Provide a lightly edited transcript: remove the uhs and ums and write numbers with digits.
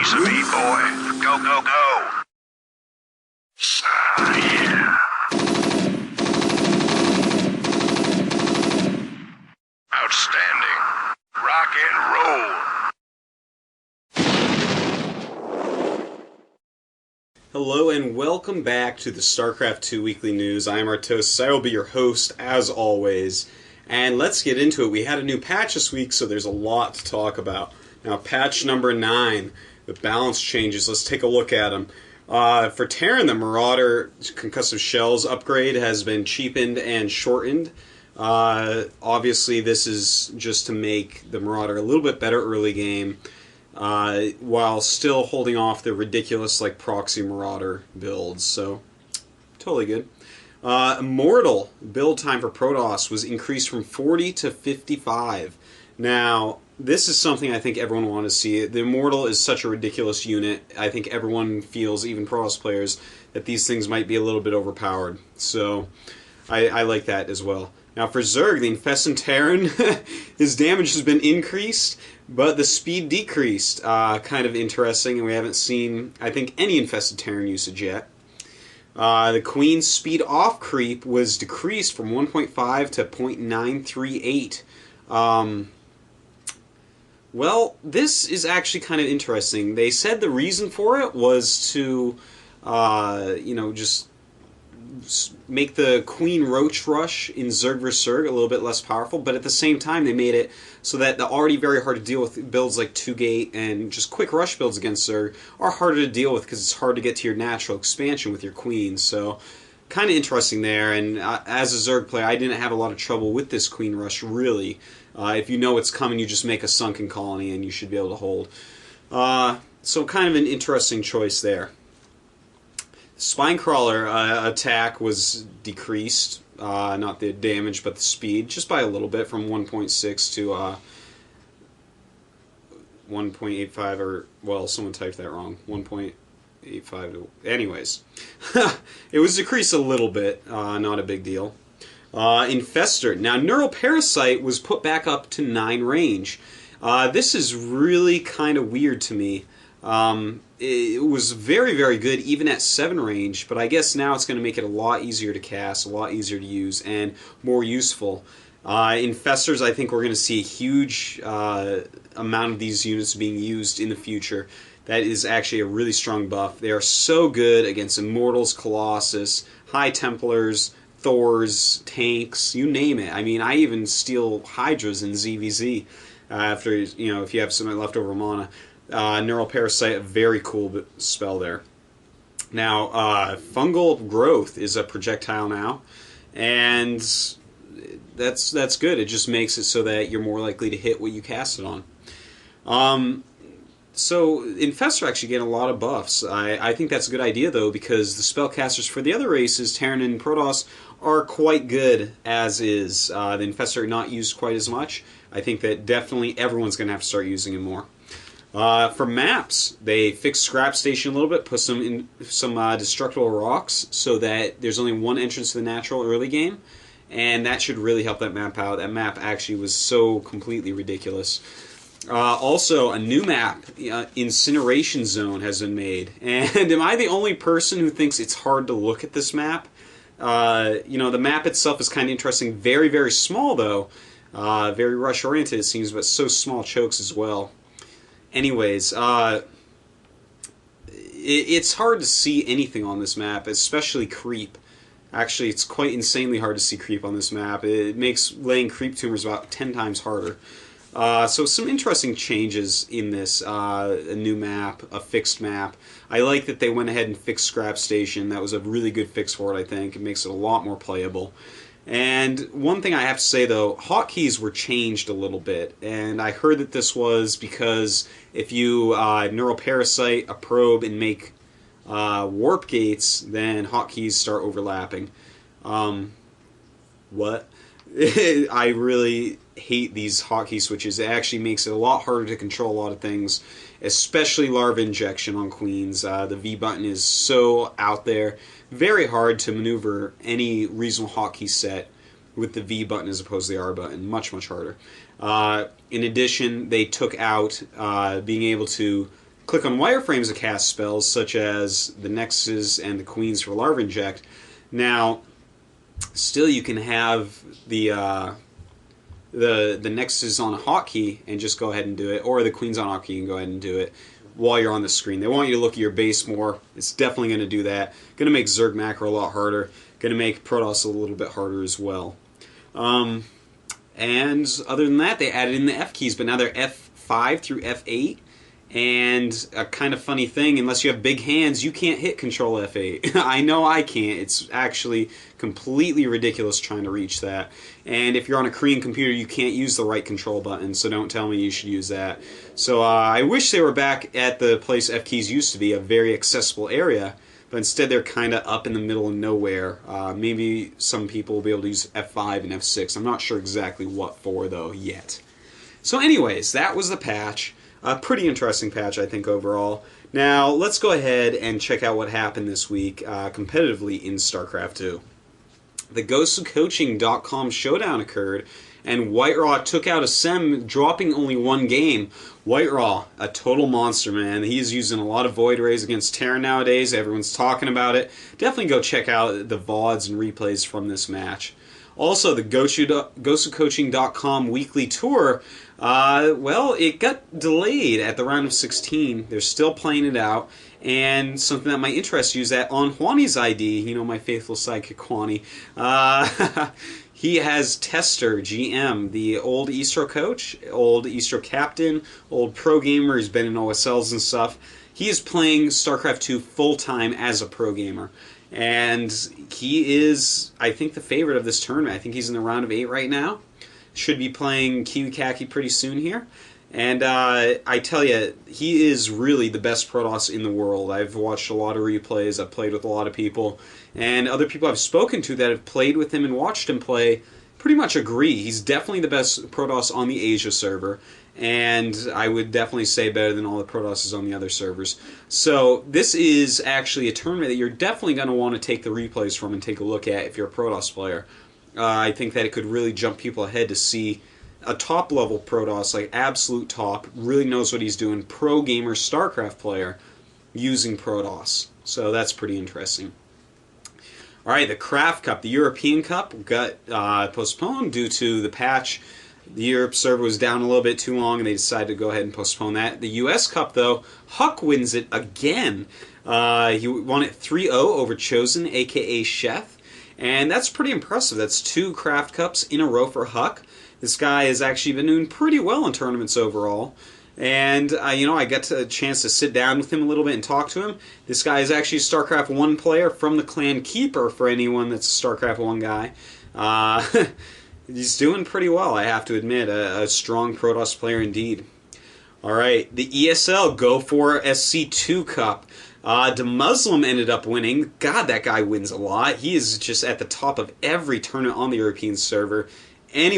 piece of meat, boy. Go, go, go. Yeah. Outstanding. Rock and roll. Hello and welcome back to the StarCraft 2 Weekly News. I am Artosis. I will be your host as always. And let's get into it. We had a new patch this week, so there's a lot to talk about. Now, patch number 9, the balance changes. Let's take a look at them. For Terran, the Marauder concussive shells upgrade has been cheapened and shortened. Obviously, this is just to make the Marauder a little bit better early game, while still holding off the ridiculous proxy Marauder builds. So, totally good. Immortal build time for Protoss was increased from 40 to 55. Now, this is something I think everyone wanted to see. The Immortal is such a ridiculous unit. I think everyone feels, even Protoss players, that these things might be a little bit overpowered. So, I like that as well. Now for Zerg, the Infested Terran, his damage has been increased, but the speed decreased. Kind of interesting, and we haven't seen, I think, any Infested Terran usage yet. The Queen's speed off creep was decreased from 1.5 to 0.938. Well, this is actually kind of interesting. They said the reason for it was to, just make the Queen Roach Rush in Zerg vs. Zerg a little bit less powerful, but at the same time they made it so that the already very hard to deal with builds like 2-Gate and just quick rush builds against Zerg are harder to deal with because it's hard to get to your natural expansion with your Queen. So kind of interesting there, and as a Zerg player I didn't have a lot of trouble with this Queen Rush really. If you know it's coming, you just make a sunken colony and you should be able to hold. So kind of an interesting choice there. Spinecrawler attack was decreased, not the damage but the speed, just by a little bit, from 1.6 to 1.85, or, well, someone typed that wrong, 1.85 to, anyways. It was decreased a little bit, not a big deal. Infestor. Now, Neural Parasite was put back up to 9 range. This is really kind of weird to me. It was very, very good even at 7 range, but I guess now it's going to make it a lot easier to cast, a lot easier to use, and more useful. Infestors, I think we're going to see a huge amount of these units being used in the future. That is actually a really strong buff. They are so good against Immortals, Colossus, High Templars, Thors, tanks, you name it. I mean, I even steal Hydras in ZVZ after, if you have some leftover mana. Neural Parasite, a very cool spell there. Now, Fungal Growth is a projectile now, and that's good. It just makes it so that you're more likely to hit what you cast it on. So, Infestor actually get a lot of buffs. I think that's a good idea, though, because the spellcasters for the other races, Terran and Protoss, are quite good as is. The Infestor are not used quite as much. I think that definitely everyone's going to have to start using him more. For maps, they fixed Scrap Station a little bit, put some destructible rocks so that there's only one entrance to the natural early game, and that should really help that map out. That map actually was so completely ridiculous. Also, a new map, Incineration Zone, has been made. And am I the only person who thinks it's hard to look at this map? The map itself is kind of interesting. Very, very small, though. Very rush-oriented, it seems, but so small chokes as well. Anyways, it's hard to see anything on this map, especially creep. Actually, it's quite insanely hard to see creep on this map. It makes laying creep tumors about 10 times harder. So some interesting changes in this. A new map, a fixed map. I like that they went ahead and fixed Scrap Station. That was a really good fix for it, I think. It makes it a lot more playable. And one thing I have to say, though, hotkeys were changed a little bit, and I heard that this was because if you Neural Parasite a probe and make warp gates, then hotkeys start overlapping. What? I really hate these hotkey switches. It actually makes it a lot harder to control a lot of things, especially larva injection on queens. The V button is so out there. Very hard to maneuver any reasonable hotkey set with the V button as opposed to the R button. Much, much harder. In addition, they took out being able to click on wireframes to cast spells, such as the Nexus and the Queens for Larva Inject. Now, still you can have the Nexus on a hotkey and just go ahead and do it, or the Queens on hotkey and go ahead and do it while you're on the screen. They want you to look at your base more. It's definitely going to do that. Going to make Zerg macro a lot harder. Going to make Protoss a little bit harder as well. And other than that, they added in the F keys, but now they're F5 through F8. And a kind of funny thing, unless you have big hands, you can't hit Control F8. I know I can't. It's actually completely ridiculous trying to reach that. And if you're on a Korean computer, you can't use the right control button, so don't tell me you should use that. So I wish they were back at the place F keys used to be, a very accessible area, but instead they're kind of up in the middle of nowhere. Maybe some people will be able to use F5 and F6. I'm not sure exactly what for, though, yet. So anyways, that was the patch. A pretty interesting patch, I think, overall. Now, let's go ahead and check out what happened this week competitively in StarCraft 2. The GhostofCoaching.com showdown occurred, and Whiteraw took out Ascem, dropping only one game. Whiteraw, a total monster, man. He's using a lot of Void Rays against Terran nowadays. Everyone's talking about it. Definitely go check out the VODs and replays from this match. Also, the GhostofCoaching.com weekly tour, well, it got delayed at the round of 16. They're still playing it out. And something that might interest you is that on Juani's ID, you know, my faithful sidekick Juani, he has Tester, GM, the old Eastro coach, old Eastro captain, old pro gamer. He's been in OSLs and stuff. He is playing StarCraft 2 full-time as a pro gamer. And he is, I think, the favorite of this tournament. I think he's in the round of 8 right now. Should be playing Kiwi Kaki pretty soon here. And I tell you, he is really the best Protoss in the world. I've watched a lot of replays. I've played with a lot of people. And other people I've spoken to that have played with him and watched him play pretty much agree. He's definitely the best Protoss on the Asia server. And I would definitely say better than all the Protosses on the other servers. So this is actually a tournament that you're definitely going to want to take the replays from and take a look at if you're a Protoss player. I think that it could really jump people ahead to see a top-level Protoss, like absolute top, really knows what he's doing, pro-gamer StarCraft player using Protoss. So that's pretty interesting. Alright, the Craft Cup, the European Cup, got postponed due to the patch. The Europe server was down a little bit too long, and they decided to go ahead and postpone that. The US Cup, though, Huck wins it again. He won it 3-0 over Chosen, a.k.a. Chef. And that's pretty impressive. That's 2 Craft Cups in a row for Huck. This guy has actually been doing pretty well in tournaments overall. And, you know, I got a chance to sit down with him a little bit and talk to him. This guy is actually a StarCraft 1 player from the Clan Keeper, for anyone that's a StarCraft 1 guy. He's doing pretty well, I have to admit. A strong Protoss player indeed. Alright, the ESL Go For SC2 Cup. The Muslim ended up winning. God, that guy wins a lot. He is just at the top of every tournament on the European server. Anyway,